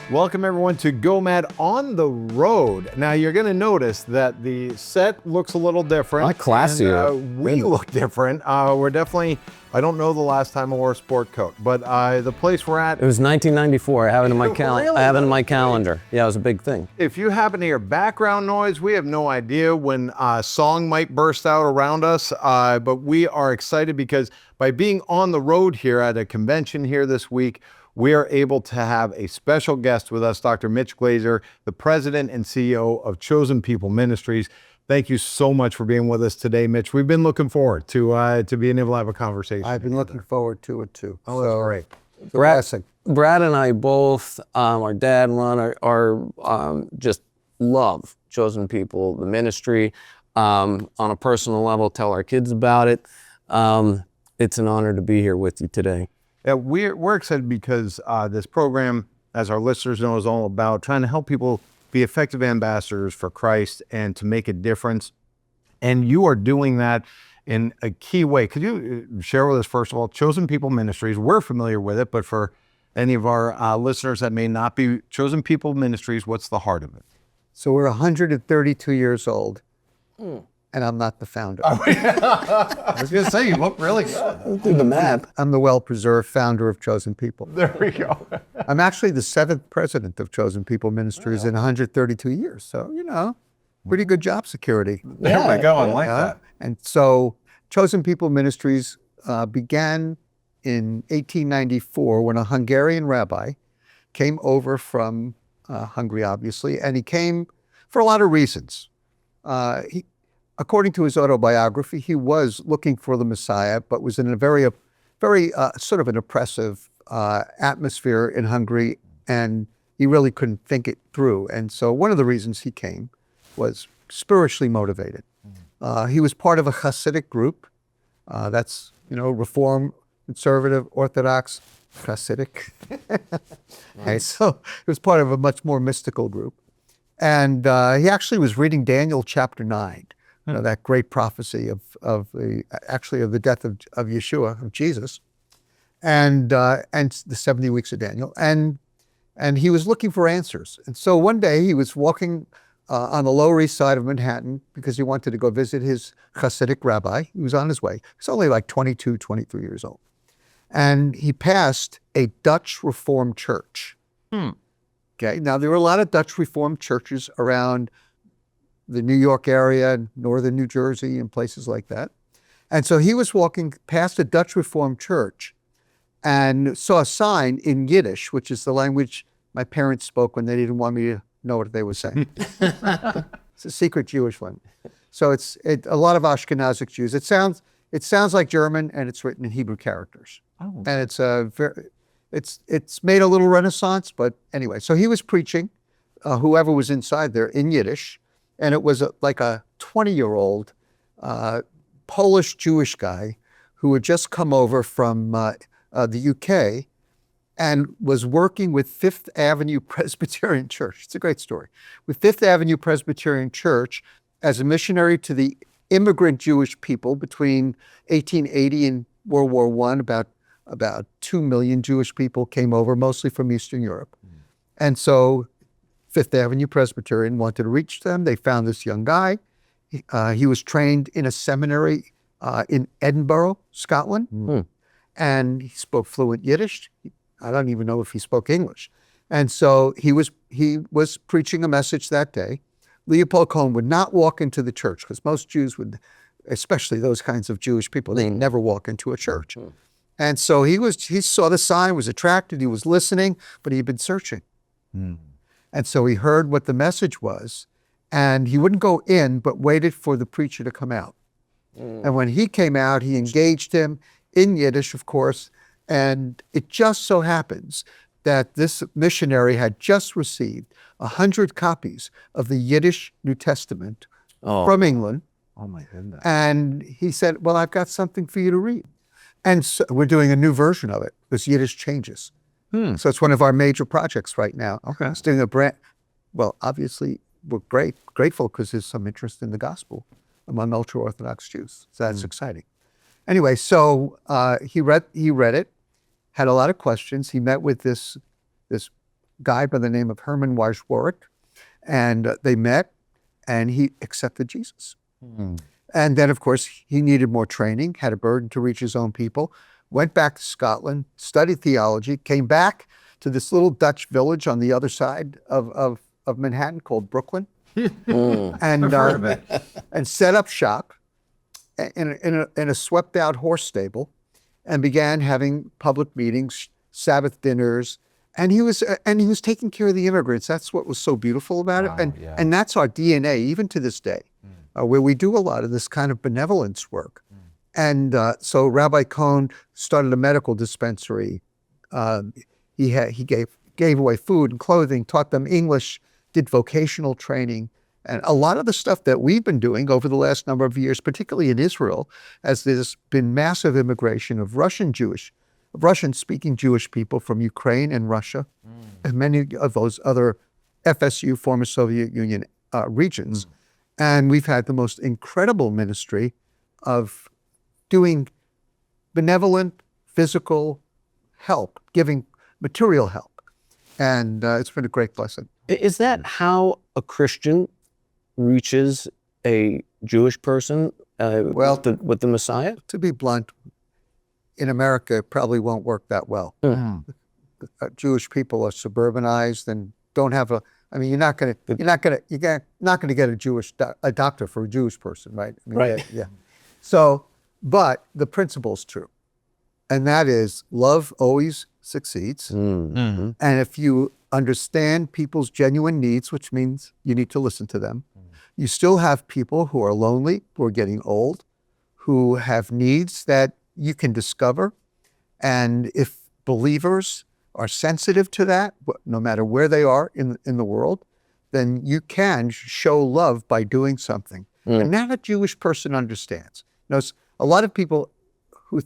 Welcome everyone to Go M.A.D on the road. Now you're going to notice that the set looks a little different. A lot classier. And, we look different. We're definitely, I don't know the last time I wore a sport coat, but the place we're at. It was 1994. I have it in my Really? I have it in my calendar. Yeah, it was a big thing. If you happen to hear background noise, we have no idea when a song might burst out around us, but we are excited because by being on the road here at a convention here this week, we are able to have a special guest with us, Dr. Mitch Glaser, the president and CEO of Chosen People Ministries. Thank you so much for being with us today, Mitch. We've been looking forward to being able to have a conversation. I've been looking forward to it too. Oh, that's great. Brad and I both, our dad and Ron are just love Chosen People, the ministry. On a personal level, tell our kids about it. It's an honor to be here with you today. Yeah, we're excited because this program, as our listeners know, is all about trying to help people be effective ambassadors for Christ and to make a difference. And you are doing that in a key way. Could you share with us, first of all, Chosen People Ministries? We're familiar with it, but for any of our listeners that may not be, Chosen People Ministries, what's the heart of it? So we're 132 years old, and I'm not the founder. I was going to say, you look really good. Do the math. I'm the well-preserved founder of Chosen People. There we go. I'm actually the 7th president of Chosen People Ministries in 132 years. So, you know, pretty good job security. There we go. I like that. And so Chosen People Ministries began in 1894 when a Hungarian rabbi came over from Hungary, obviously, and he came for a lot of reasons. According to his autobiography, he was looking for the Messiah, but was in a very sort of an oppressive atmosphere in Hungary, and he really couldn't think it through. And so one of the reasons he came was spiritually motivated. He was part of a Hasidic group. That's, Reform, Conservative, Orthodox, Hasidic. Okay, so he was part of a much more mystical group. And he actually was reading Daniel chapter 9. That great prophecy of the death of Yeshua, of Jesus, and the 70 weeks of Daniel, and he was looking for answers. And so one day he was walking on the Lower East Side of Manhattan because he wanted to go visit his Hasidic rabbi. He was on his way. He's only like 22, 23 years old. And he passed a Dutch Reformed church. Okay, now there were a lot of Dutch Reformed churches around the New York area, northern New Jersey, and places like that. And so he was walking past a Dutch Reformed church and saw a sign in Yiddish, which is the language my parents spoke when they didn't want me to know what they were saying. It's a secret Jewish one. So it's a lot of Ashkenazic Jews. It sounds like German, and it's written in Hebrew characters. Oh. And it's made a little renaissance, but anyway. So he was preaching, whoever was inside there, in Yiddish. And it was like a 20-year-old Polish Jewish guy who had just come over from the UK and was working with Fifth Avenue Presbyterian Church. It's a great story. With Fifth Avenue Presbyterian Church as a missionary to the immigrant Jewish people between 1880 and World War I, about 2 million Jewish people came over, mostly from Eastern Europe. And so Fifth Avenue Presbyterian wanted to reach them. They found this young guy. He was trained in a seminary in Edinburgh, Scotland, and he spoke fluent Yiddish. I don't even know if he spoke English. And so he was preaching a message that day. Leopold Cohen would not walk into the church because most Jews would, especially those kinds of Jewish people, they never walk into a church. And so he saw the sign, was attracted, he was listening, but he had been searching. And so he heard what the message was, and he wouldn't go in, but waited for the preacher to come out. And when he came out, he engaged him in Yiddish, of course, and it just so happens that this missionary had just received 100 copies of the Yiddish New Testament from England. Oh my goodness. And he said, well, I've got something for you to read. And so we're doing a new version of it because Yiddish changes. So it's one of our major projects right now. Okay. It's doing obviously we're grateful because there's some interest in the gospel among ultra-Orthodox Jews. So that's exciting. Anyway, so he read it, had a lot of questions. He met with this guy by the name of Herman Weiswarwick, and they met, and he accepted Jesus. And then, of course, he needed more training, had a burden to reach his own people, went back to Scotland, studied theology, came back to this little Dutch village on the other side of Manhattan called Brooklyn, and set up shop in a swept out horse stable, and began having public meetings, Sabbath dinners, and he was taking care of the immigrants. That's what was so beautiful about it, and that's our DNA even to this day, where we do a lot of this kind of benevolence work. And so Rabbi Cohn started a medical dispensary. He gave away food and clothing, taught them English, did vocational training. And a lot of the stuff that we've been doing over the last number of years, particularly in Israel, as there's been massive immigration of Russian-speaking Jewish people from Ukraine and Russia, and many of those other FSU, former Soviet Union regions. And we've had the most incredible ministry of doing benevolent physical help, giving material help. And it's been a great blessing. Is that how a Christian reaches a Jewish person with the Messiah? To be blunt, in America, it probably won't work that well. Jewish people are suburbanized and don't have you're not gonna get a doctor for a Jewish person, right? Right. Yeah. So, but the principle's true, and that is love always succeeds. And if you understand people's genuine needs, which means you need to listen to them, you still have people who are lonely, who are getting old, who have needs that you can discover. And if believers are sensitive to that, no matter where they are in the world, then you can show love by doing something. And that a Jewish person understands. A lot of people who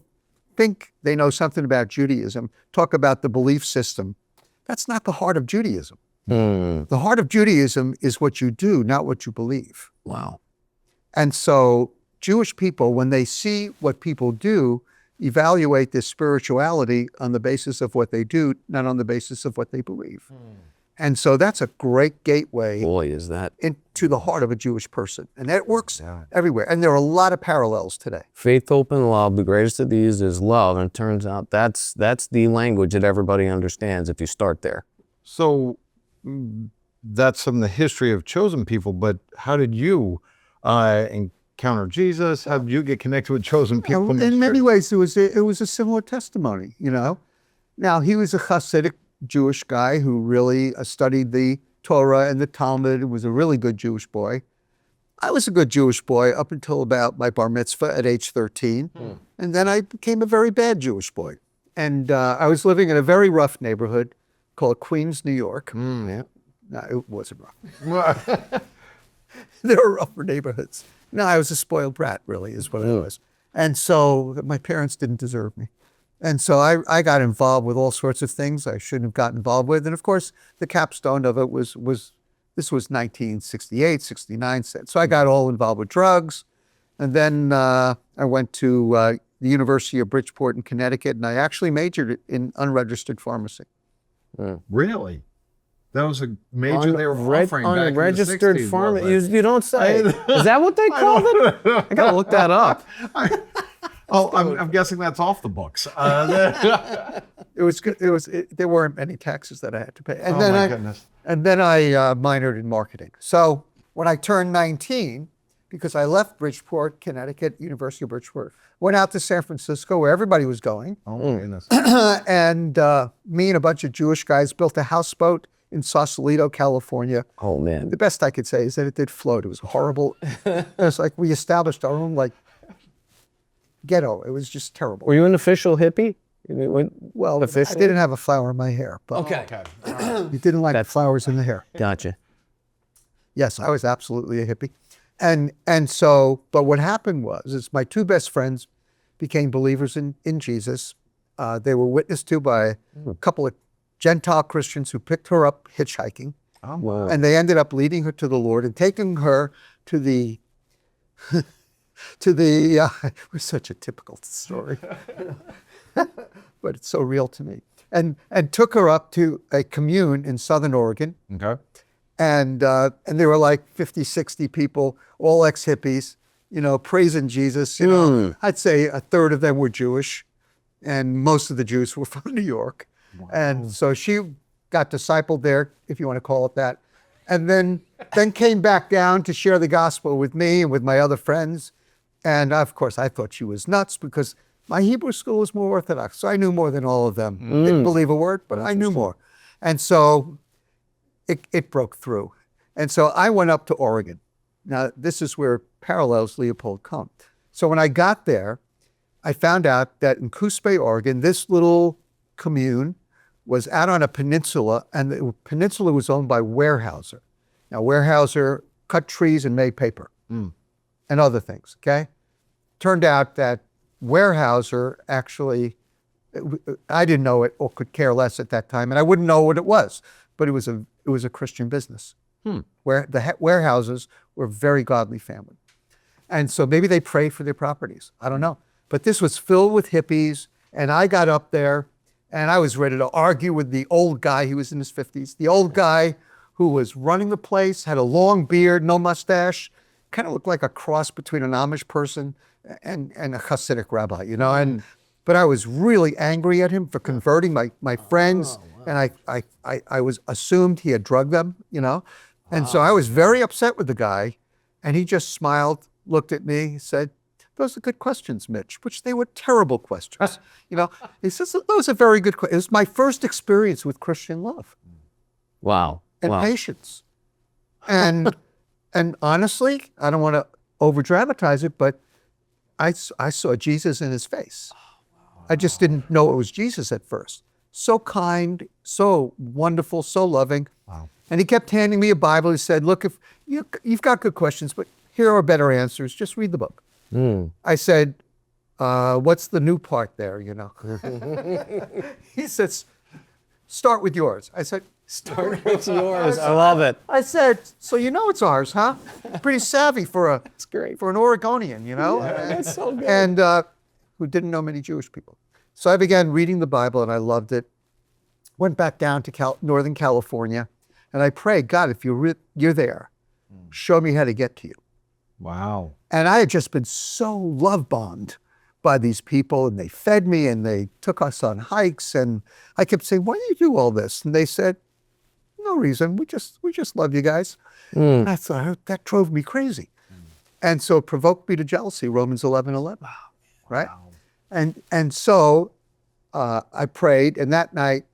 think they know something about Judaism talk about the belief system. That's not the heart of Judaism. The heart of Judaism is what you do, not what you believe. Wow. And so Jewish people, when they see what people do, evaluate their spirituality on the basis of what they do, not on the basis of what they believe. And so that's a great gateway into the heart of a Jewish person. And that works everywhere. And there are a lot of parallels today. Faith, hope, and love. The greatest of these is love. And it turns out that's the language that everybody understands if you start there. So that's from the history of chosen people, but how did you encounter Jesus? How did you get connected with chosen people? In many ways, it was a similar testimony, Now, he was a Hasidic Jewish guy who really studied the Torah and the Talmud, was a really good Jewish boy. I was a good Jewish boy up until about my bar mitzvah at age 13. And then I became a very bad Jewish boy. And I was living in a very rough neighborhood called Queens, New York. No, it wasn't rough. There were rougher neighborhoods. No, I was a spoiled brat, really, is what I was. And so my parents didn't deserve me. And so I got involved with all sorts of things I shouldn't have gotten involved with. And of course, the capstone of it was this was 1968, 69. So I got all involved with drugs. And then I went to the University of Bridgeport in Connecticut, and I actually majored in unregistered pharmacy. Really? That was a major they were offering back in the 60s. Unregistered pharmacy. You don't say. Is that what they called it? I gotta look that up. I'm guessing that's off the books. It was good. There weren't many taxes that I had to pay. And Goodness. And then I minored in marketing. So when I turned 19, because I left Bridgeport, Connecticut, University of Bridgeport, went out to San Francisco where everybody was going. Oh my goodness. And me and a bunch of Jewish guys built a houseboat in Sausalito, California. Oh man. The best I could say is that it did float. It was horrible. It was like we established our own ghetto. It was just terrible. Were you an official hippie? Well, I didn't have a flower in my hair, but you didn't like flowers in the hair. Gotcha. Yes, I was absolutely a hippie. And so, but what happened is my two best friends became believers in Jesus. They were witnessed to by a couple of Gentile Christians who picked her up hitchhiking. Oh, wow. And they ended up leading her to the Lord and taking her to the, it was such a typical story, but it's so real to me, and took her up to a commune in Southern Oregon. Okay. And there were like 50, 60 people, all ex-hippies, praising Jesus. I'd say a third of them were Jewish, and most of the Jews were from New York. Wow. And so she got discipled there, if you want to call it that, and then came back down to share the gospel with me and with my other friends. And of course, I thought she was nuts because my Hebrew school was more Orthodox, so I knew more than all of them. Didn't believe a word, but I knew more. And so it broke through. And so I went up to Oregon. Now, this is where parallels Leopold come. So when I got there, I found out that in Coos Bay, Oregon, this little commune was out on a peninsula, and the peninsula was owned by Weyerhaeuser. Now, Weyerhaeuser cut trees and made paper and other things, okay? Turned out that Weyerhaeuser actually, I didn't know it or could care less at that time, and I wouldn't know what it was, but it was a Christian business. Where the Weyerhaeusers were a very godly family. And so maybe they prayed for their properties. I don't know. But this was filled with hippies, and I got up there, and I was ready to argue with the old guy. He was in his 50s. The old guy who was running the place, had a long beard, no mustache, kind of looked like a cross between an Amish person and a Hasidic rabbi, but I was really angry at him for converting my friends. And I was assumed he had drugged them, And so I was very upset with the guy, and he just smiled, looked at me, said, "Those are good questions, Mitch," which they were terrible questions. He says, "Those are very good questions." It was my first experience with Christian love. Wow. And patience. And honestly, I don't want to over dramatize it, but I saw Jesus in his face. I just didn't know it was Jesus at first. So kind, so wonderful, so loving. Wow. And he kept handing me a Bible. He said, "Look, if you've got good questions, but here are better answers. Just read the book." I said, "What's the new part there, He says, "Start with yours." I said, "Start with yours." I love it. I said, "So it's ours, huh?" Pretty savvy for That's great. For an Oregonian, That's so good. And who didn't know many Jewish people. So I began reading the Bible, and I loved it. Went back down to Northern California, and I prayed, "God, if you're there, show me how to get to you." Wow. And I had just been so love-bombed by these people, and they fed me, and they took us on hikes, and I kept saying, "Why do you do all this?" And they said, "No reason. We just love you guys." And I thought, that drove me crazy. And so it provoked me to jealousy, Romans 11:11. Wow. Right? Wow. And so I prayed, and that night,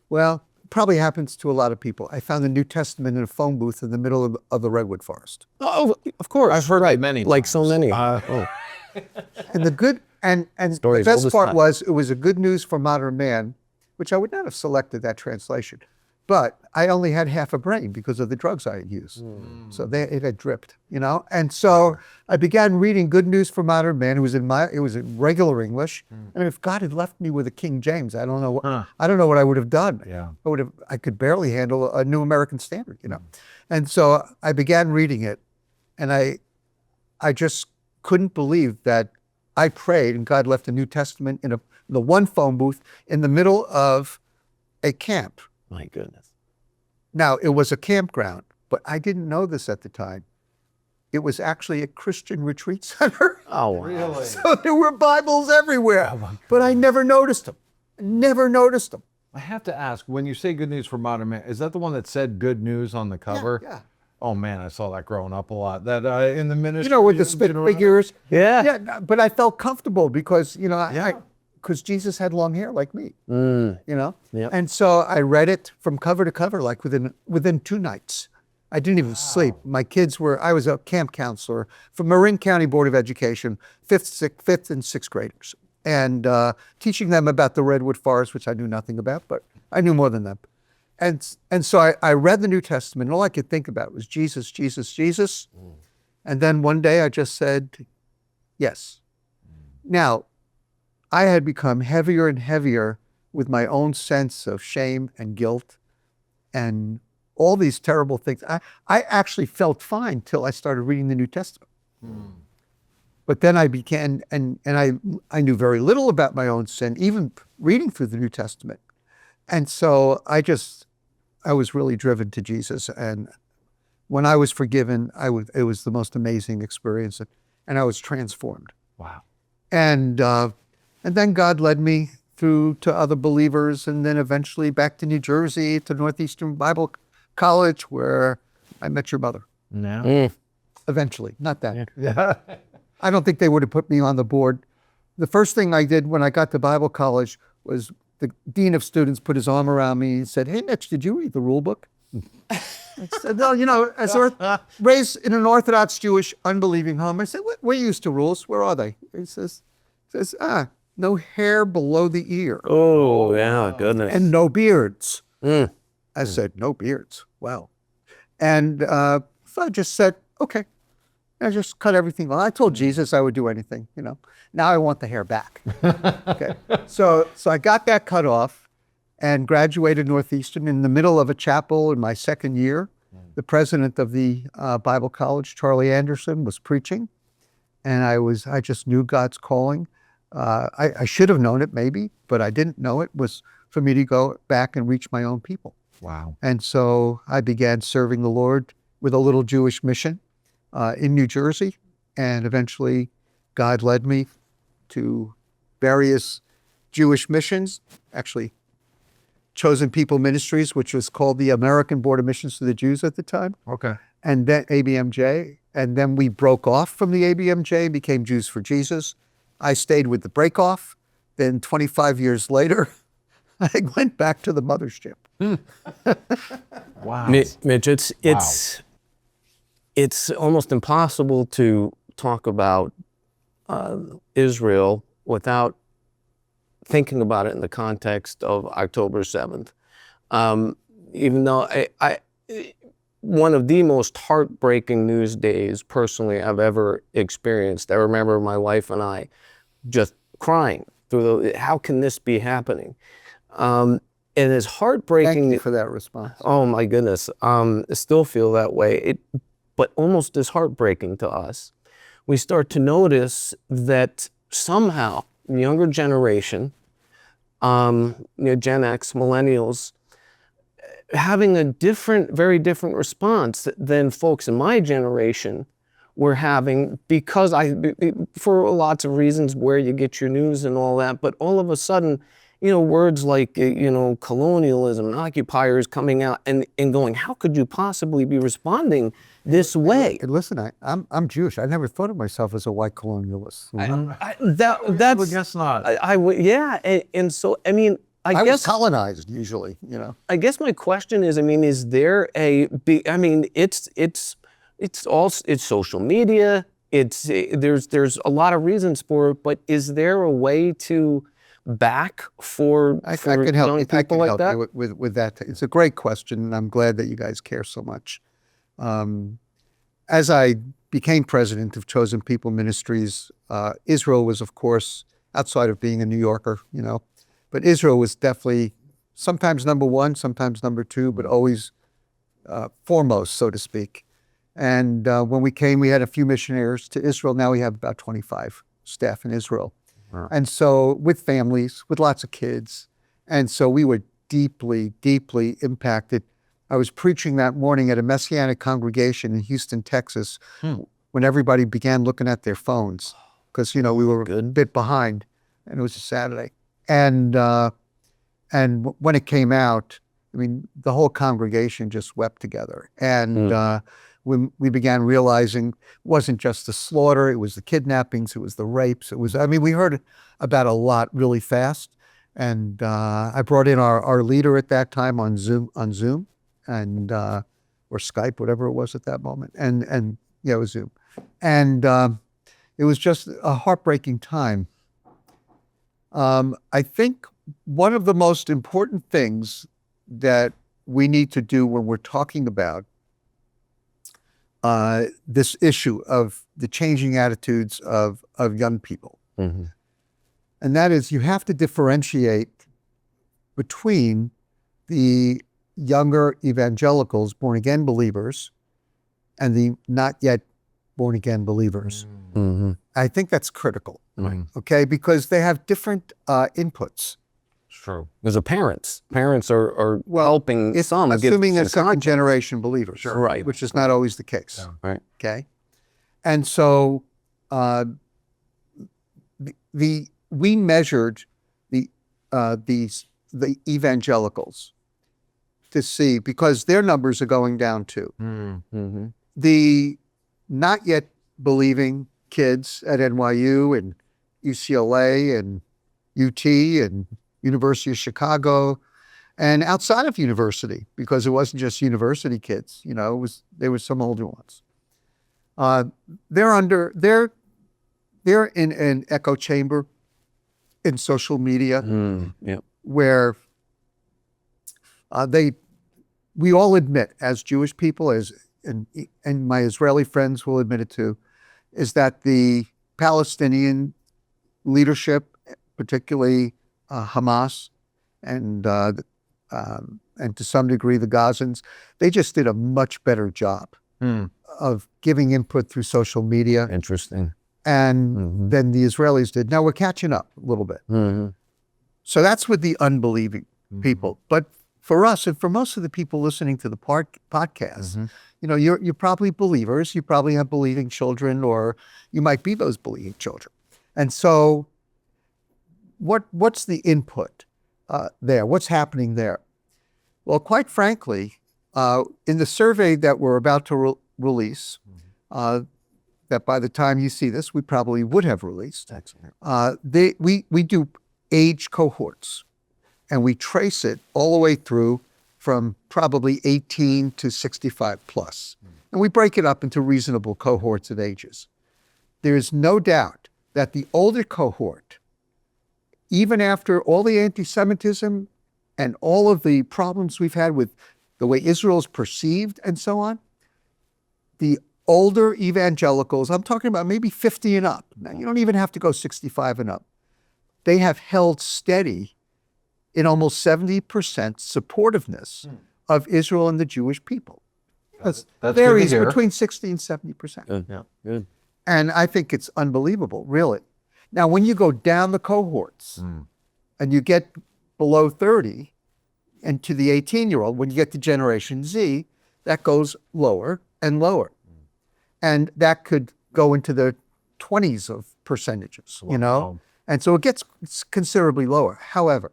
well, it probably happens to a lot of people, I found the New Testament in a phone booth in the middle of the redwood forest. Oh, of course. I've heard many like times. so many. And the good and the best part was it was a good news for modern man, which I would not have selected that translation. But I only had half a brain because of the drugs I had used. So it had dripped, And so I began reading Good News for Modern Man. It was in regular English. And if God had left me with a King James, I don't know what I would have done. Yeah. I could barely handle a New American Standard, And so I began reading it, and I just couldn't believe that I prayed and God left a New Testament in the one phone booth in the middle of a camp. My goodness. Now, it was a campground, but I didn't know this at the time. It was actually a Christian retreat center. Oh, wow. Really? So there were Bibles everywhere, but I never noticed them. I have to ask, when you say Good News for Modern Man, is that the one that said good news on the cover? Yeah. Oh man, I saw that growing up a lot. That in the ministry. With the spit figures. Yeah. Yeah, but I felt comfortable because, because Jesus had long hair like me, Yep. And so I read it from cover to cover, like within 2 nights. I didn't even sleep. My kids I was a camp counselor for Marin County Board of Education, 5th and 6th graders, and teaching them about the Redwood Forest, which I knew nothing about, but I knew more than them. And so I read the New Testament, and all I could think about was Jesus, Jesus, Jesus. And then one day I just said, yes. Now, I had become heavier and heavier with my own sense of shame and guilt and all these terrible things. I actually felt fine till I started reading the New Testament. But then I began, and I knew very little about my own sin, even reading through the New Testament. And so I was really driven to Jesus. And when I was forgiven, it was the most amazing experience, and I was transformed. Wow. And then God led me through to other believers, and then eventually back to New Jersey, to Northeastern Bible College, where I met your mother. No. Eventually, not then. Yeah. I don't think they would have put me on the board. The first thing I did when I got to Bible college was the dean of students put his arm around me and said, "Hey, Mitch, did you read the rule book?" I said, "No, raised in an Orthodox Jewish unbelieving home." I said, "We're used to rules. Where are they?" He says, "No hair below the ear Oh, yeah, goodness. and no beards." Mm. I said, "No beards. Wow." And so I just said, "Okay." I just cut everything off. I told Jesus I would do anything, Now I want the hair back. Okay. So I got that cut off and graduated Northeastern in the middle of a chapel in my second year. The president of the Bible College, Charlie Anderson, was preaching, and I just knew God's calling. I should have known it maybe, but I didn't know it was for me to go back and reach my own people. Wow. And so I began serving the Lord with a little Jewish mission in New Jersey, and eventually God led me to various Jewish missions, actually Chosen People Ministries, which was called the American Board of Missions to the Jews at the time, Okay. and then ABMJ, and then we broke off from the ABMJ and became Jews for Jesus. I stayed with the breakoff. Then 25 years later, I went back to the mothership. Wow. Mitch, it's almost impossible to talk about Israel without thinking about it in the context of October 7th. Even though one of the most heartbreaking news days personally I've ever experienced. I remember my wife and I just crying through how can this be happening? And as heartbreaking. Thank you for that response. Oh my goodness, I still feel that way. But almost as heartbreaking to us, we start to notice that somehow the younger generation, Gen X, millennials, having a very different response than folks in my generation were having, because for lots of reasons, where you get your news and all that, but all of a sudden, words like, colonialism and occupiers coming out and going, how could you possibly be responding this way? And listen, I'm Jewish. I never thought of myself as a white colonialist. That's. I guess not. Yeah, and so I mean, I was guess colonized usually. I guess my question is, is there it's social media. There's a lot of reasons for it, but is there a way to back for I can help young you. people like that? You with that. It's a great question, and I'm glad that you guys care so much. As I became president of Chosen People Ministries, Israel was, of course, outside of being a New Yorker, but Israel was definitely sometimes number one, sometimes number two, but always foremost, so to speak. And when we came, we had a few missionaries to Israel. Now we have about 25 staff in Israel. Wow. And so with families, with lots of kids. And so we were deeply, deeply impacted. I was preaching that morning at a Messianic congregation in Houston, Texas, when everybody began looking at their phones because, we were a bit behind, and it was a Saturday. And when it came out, the whole congregation just wept together. And when we began realizing it wasn't just the slaughter, it was the kidnappings, it was the rapes, we heard about a lot really fast. And I brought in our leader at that time on Zoom, and or Skype, whatever it was at that moment. And yeah, it was Zoom. And it was just a heartbreaking time. I think one of the most important things that we need to do when we're talking about this issue of the changing attitudes of young people, and that is you have to differentiate between the younger evangelicals, born-again believers, and the not yet born-again believers. I think that's critical, okay? Because they have different inputs. True. Because the parents are helping It's some. assuming they're second generation believers, Right. which is not always the case. Right. Okay, and so we measured the evangelicals to see, because their numbers are going down too. Mm-hmm. The not yet believing kids at NYU and UCLA and UT and University of Chicago and outside of university, because it wasn't just university kids, there was some older ones. They're in an echo chamber in social media Yep. where we all admit, as Jewish people, and my Israeli friends will admit it too, is that the Palestinian leadership, particularly Hamas, and to some degree the Gazans, they just did a much better job of giving input through social media Interesting. and than the Israelis did. Now we're catching up a little bit. Mm-hmm. So that's with the unbelieving people. But for us, and for most of the people listening to the podcast, you're probably believers. You probably have believing children, or you might be those believing children. And so what's the input there? What's happening there? Well, quite frankly, in the survey that we're about to release, that by the time you see this, we probably would have released. Excellent. We do age cohorts, and we trace it all the way through from probably 18 to 65 plus. And we break it up into reasonable cohorts of ages. There is no doubt that the older cohort, even after all the anti-Semitism and all of the problems we've had with the way Israel is perceived and so on, the older evangelicals, I'm talking about maybe 50 and up. Now, you don't even have to go 65 and up. They have held steady in almost 70% supportiveness of Israel and the Jewish people. That's varies good to hear. between 60 and 70%. Good. Yeah. Good. And I think it's unbelievable, really. Now, when you go down the cohorts and you get below 30 and to the 18-year-old, when you get to Generation Z, that goes lower and lower. And that could go into the 20s of percentages, And so it gets considerably lower. However,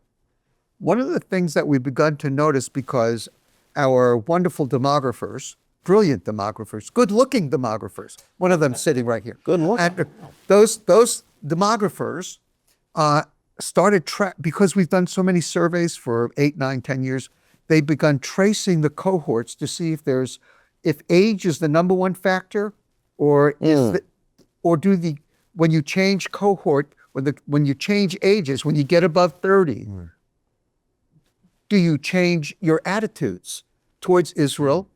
one of the things that we've begun to notice, because our wonderful demographers, brilliant demographers, good-looking demographers, one of them sitting right here. Good looking. And those demographers started, because we've done so many surveys for 8, 9, 10 years, they've begun tracing the cohorts to see if age is the number one factor, or when you change cohort, when you change ages, when you get above 30, do you change your attitudes towards Israel,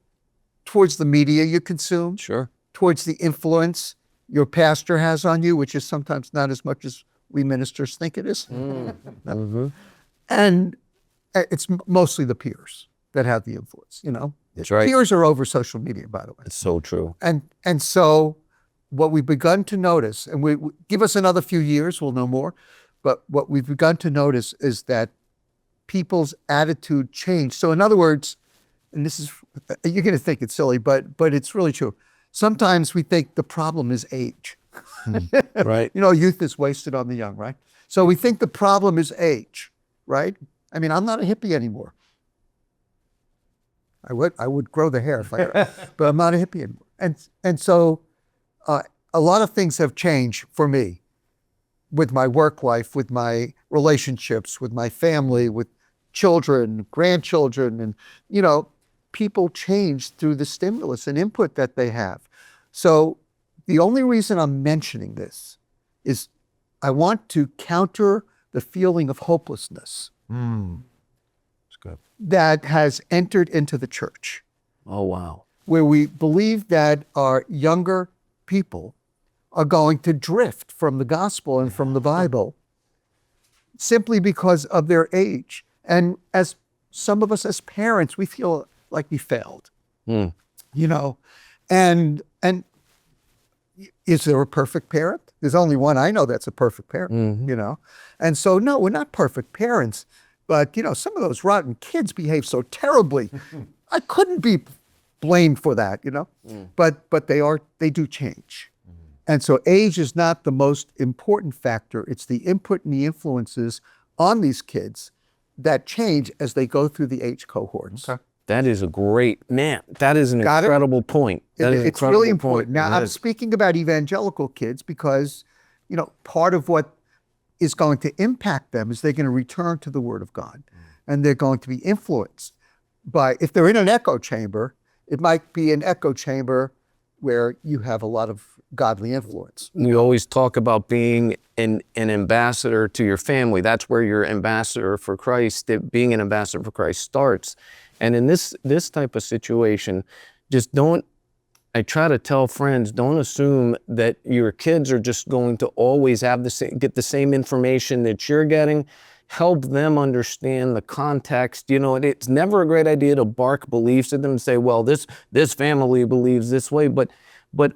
towards the media you consume, Sure. towards the influence your pastor has on you, which is sometimes not as much as we ministers think it is. And it's mostly the peers that have the influence, That's right. Peers are over social media, by the way. It's so true. And so what we've begun to notice, and we give us another few years, we'll know more, but what we've begun to notice is that people's attitude changed. So in other words, and this is, you're going to think it's silly, but it's really true. Sometimes we think the problem is age. Right. Youth is wasted on the young, right? So we think the problem is age, right? I mean, I'm not a hippie anymore. I would grow the hair if I could, but I'm not a hippie anymore. And so a lot of things have changed for me with my work life, with my relationships, with my family, with children, grandchildren, and, people change through the stimulus and input that they have. So the only reason I'm mentioning this is I want to counter the feeling of hopelessness That's good. that has entered into the church, Oh, wow. where we believe that our younger people are going to drift from the gospel and from the Bible simply because of their age. And as some of us as parents, we feel like we failed, and is there a perfect parent? There's only one I know that's a perfect parent, And so, no, we're not perfect parents, But, some of those rotten kids behave so terribly. I couldn't be blamed for that, But they do change. And so age is not the most important factor. It's the input and the influences on these kids that change as they go through the age cohorts. Okay. That is that is an Got it? incredible point. That is an It's really incredible point. important. Now, I'm speaking about evangelical kids because, part of what is going to impact them is they're going to return to the Word of God. And they're going to be influenced by, if they're in an echo chamber, it might be an echo chamber where you have a lot of godly influence. We always talk about being an ambassador to your family. That's where your ambassador for Christ, being an ambassador for Christ starts. And in this type of situation, just don't, I try to tell friends, don't assume that your kids are just going to always have get the same information that you're getting. Help them understand the context. It's never a great idea to bark beliefs at them and say, well, this family believes this way, but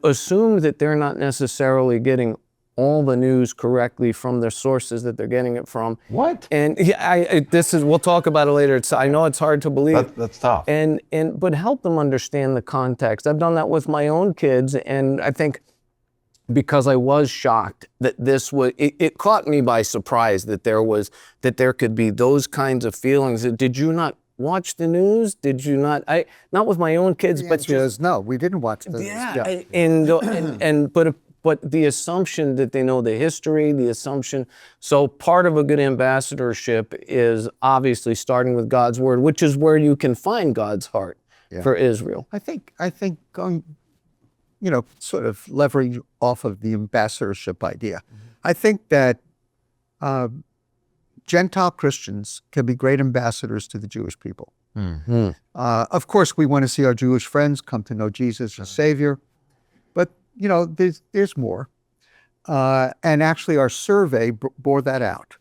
assume that they're not necessarily getting all the news correctly from the sources that they're getting it from. What? And we'll talk about it later. I know it's hard to believe. That's tough. But help them understand the context. I've done that with my own kids, and I think because I was shocked that it caught me by surprise that there could be those kinds of feelings. Did you not watch the news? Did you not? Not with my own kids, but just no, we didn't watch the news. Yeah. But the assumption that they know the history, so part of a good ambassadorship is obviously starting with God's word, which is where you can find God's heart for Israel. I think going, sort of leveraging off of the ambassadorship idea, I think that Gentile Christians can be great ambassadors to the Jewish people. Mm-hmm. Of course, we want to see our Jewish friends come to know Jesus as Savior, but there's more. And actually, our survey bore that out.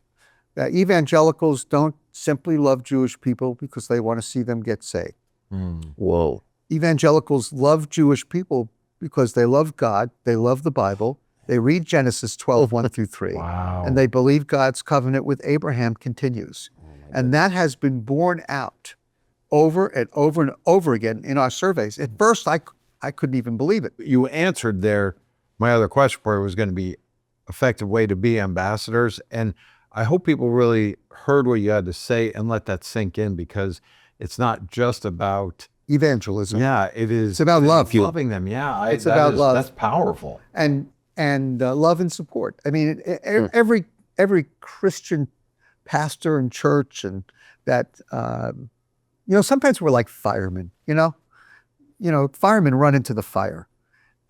That evangelicals don't simply love Jewish people because they want to see them get saved. Whoa. Evangelicals love Jewish people because they love God, they love the Bible, they read Genesis 12, 1 through 3, Wow. and they believe God's covenant with Abraham continues. And that has been borne out over and over and over again in our surveys. At first, I couldn't even believe it. You answered there. My other question for you was going to be effective way to be ambassadors. And I hope people really heard what you had to say and let that sink in, because it's not just about Evangelism. Yeah, it is. It's about love. Loving them. Yeah. It's about love. That's powerful. And love and support. I mean, every Christian pastor and church and that, sometimes we're like firemen, firemen run into the fire.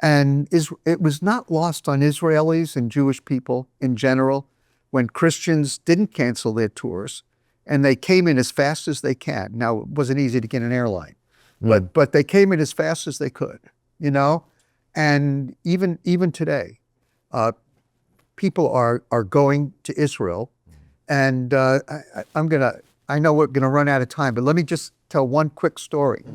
And it was not lost on Israelis and Jewish people in general when Christians didn't cancel their tours and they came in as fast as they can. Now, it wasn't easy to get an airline, but they came in as fast as they could, and even today, people are going to Israel. And I know we're gonna run out of time, but let me just tell one quick story.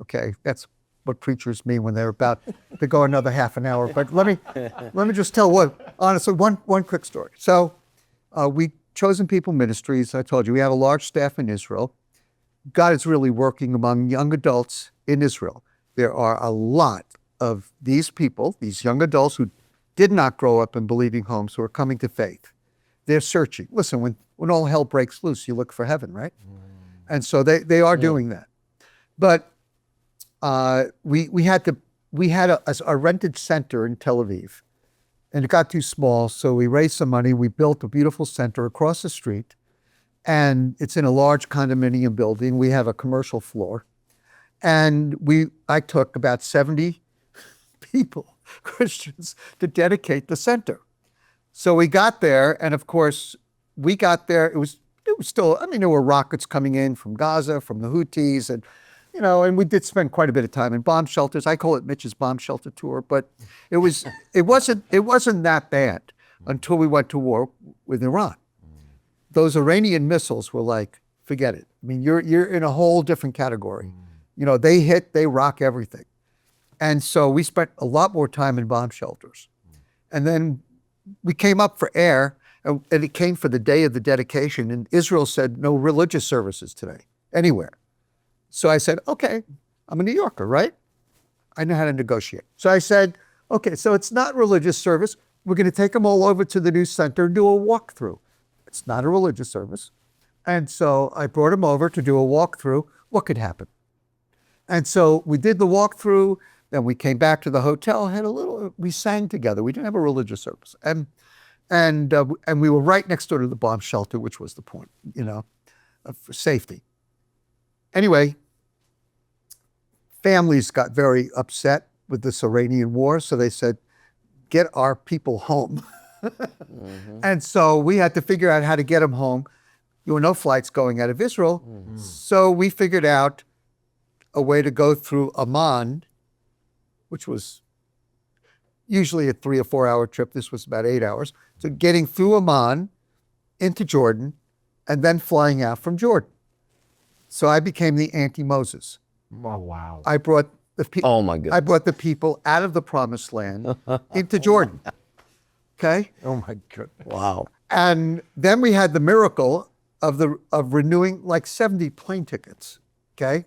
Okay, that's what preachers mean when they're about to go another half an hour. But let me just tell one quick story. So we Chosen People Ministries, I told you, we have a large staff in Israel. God is really working among young adults in Israel. There are a lot of these people, these young adults who did not grow up in believing homes, who are coming to faith. They're searching. Listen, when all hell breaks loose, you look for heaven, right? And so they are doing that. But we had a rented center in Tel Aviv, and it got too small, so we raised some money. We built a beautiful center across the street, and it's in a large condominium building. We have a commercial floor, and I took about 70 people, Christians, to dedicate the center. So we got there, and of course, we got there. It was still, there were rockets coming in from Gaza, from the Houthis, and and we did spend quite a bit of time in bomb shelters. I call it Mitch's bomb shelter tour, but it wasn't that bad until we went to war with Iran. Those Iranian missiles were like, forget it. You're in a whole different category. They rock everything. And so we spent a lot more time in bomb shelters. And then we came up for air, And it came for the day of the dedication, and Israel said no religious services today, anywhere. So I said, okay, I'm a New Yorker, right? I know how to negotiate. So I said, okay, so it's not religious service. We're going to take them all over to the new center and do a walkthrough. It's not a religious service. And so I brought them over to do a walkthrough. What could happen? And so we did the walkthrough. Then we came back to the hotel, we sang together. We didn't have a religious service. And we were right next door to the bomb shelter, which was the point, for safety. Anyway, families got very upset with this Iranian war, so they said, get our people home. And so we had to figure out how to get them home. There were no flights going out of Israel, so we figured out a way to go through Amman, which was usually a 3 or 4 hour trip. This was about 8 hours. So getting through Amman into Jordan and then flying out from Jordan. So I became the anti-Moses. Oh, wow. I brought the Oh my goodness. I brought the people out of the promised land into Jordan. Okay? Oh my goodness. Wow. And then we had the miracle of renewing like 70 plane tickets. Okay?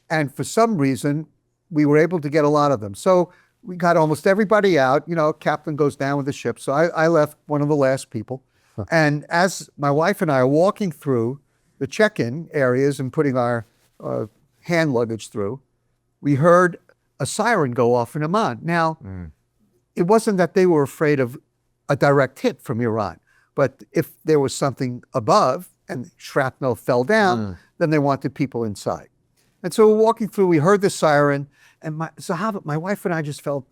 And for some reason, we were able to get a lot of them. So we got almost everybody out. Captain goes down with the ship. So I left one of the last people. And as my wife and I are walking through the check-in areas and putting our hand luggage through, we heard a siren go off in Amman. Now, it wasn't that they were afraid of a direct hit from Iran, but if there was something above and shrapnel fell down, then they wanted people inside. And so we're walking through, we heard the siren, and my wife and I just felt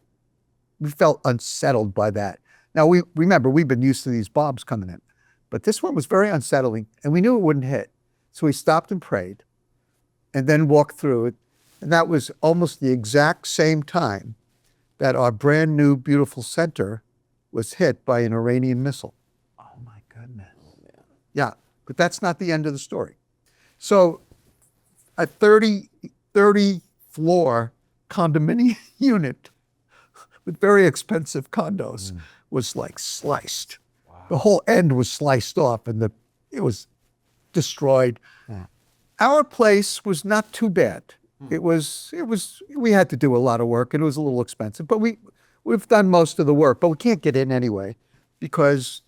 unsettled by that. Now, remember, we've been used to these bombs coming in, but this one was very unsettling, and we knew it wouldn't hit. So we stopped and prayed, and then walked through it. And that was almost the exact same time that our brand new, beautiful center was hit by an Iranian missile. Oh my goodness. Yeah, but that's not the end of the story. So a 30 floor condominium unit with very expensive condos was like sliced. Wow. The whole end was sliced off and it was destroyed. Yeah. Our place was not too bad. We had to do a lot of work and it was a little expensive, but we've done most of the work, but we can't get in anyway because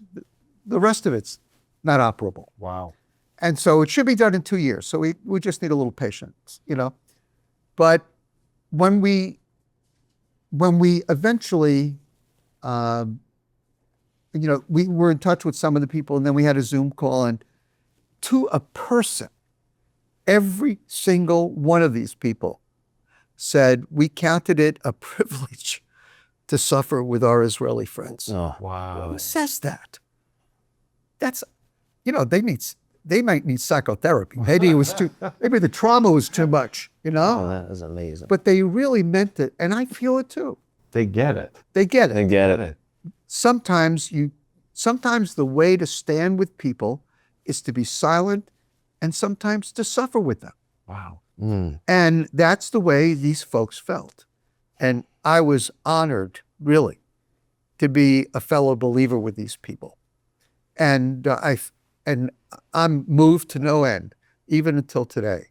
the rest of it's not operable. Wow. And so it should be done in 2 years. So we just need a little patience, But when we eventually, we were in touch with some of the people and then we had a Zoom call, and to a person, every single one of these people said, we counted it a privilege to suffer with our Israeli friends. Oh, wow. Who says that? That's, they might need psychotherapy. Maybe maybe the trauma was too much, Oh, that is amazing. But they really meant it, and I feel it too. They get it. They get it. I get it. Sometimes the way to stand with people is to be silent and sometimes to suffer with them. Wow. And that's the way these folks felt. And I was honored, really, to be a fellow believer with these people. And I'm moved to no end, even until today,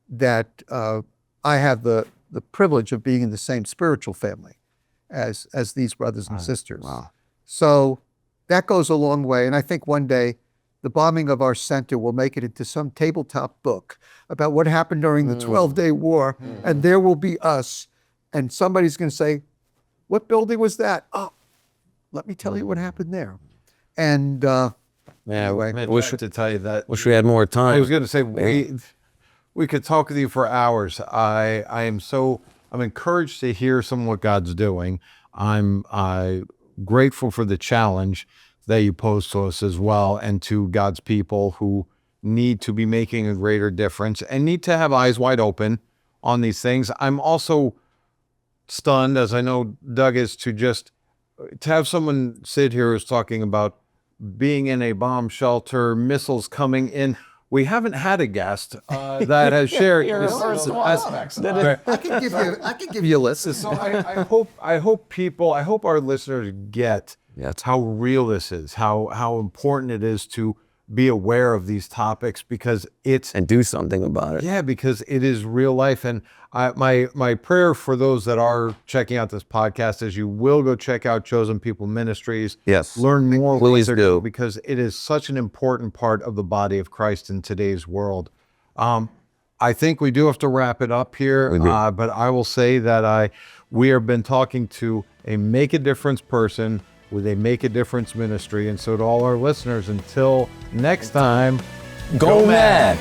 that I have the privilege of being in the same spiritual family as these brothers and sisters. Wow. So that goes a long way. And I think one day the bombing of our center will make it into some tabletop book about what happened during the 12-day war. And there will be us. And somebody's going to say, what building was that? Oh, let me tell you what happened there. And Yeah, anyway, I wish to tell you that. we had more time. I was going to say we could talk with you for hours. I'm encouraged to hear some of what God's doing. I'm grateful for the challenge that you pose to us as well, and to God's people who need to be making a greater difference and need to have eyes wide open on these things. I'm also stunned, as I know Doug is, to have someone sit here who's talking about being in a bomb shelter, missiles coming in. We haven't had a guest that has shared this aspects. I can give you a list. So I hope our listeners get Yes. how real this is, how important it is to be aware of these topics, because it's And do something about it. yeah, because it is real life. And my prayer for those that are checking out this podcast is you will go check out Chosen People Ministries. Yes. Learn more. Please do. Because it is such an important part of the body of Christ in today's world. I think we do have to wrap it up here, We do. but I will say that we have been talking to a Make a Difference person with a Make a Difference ministry. And so to all our listeners, until next time, Go mad.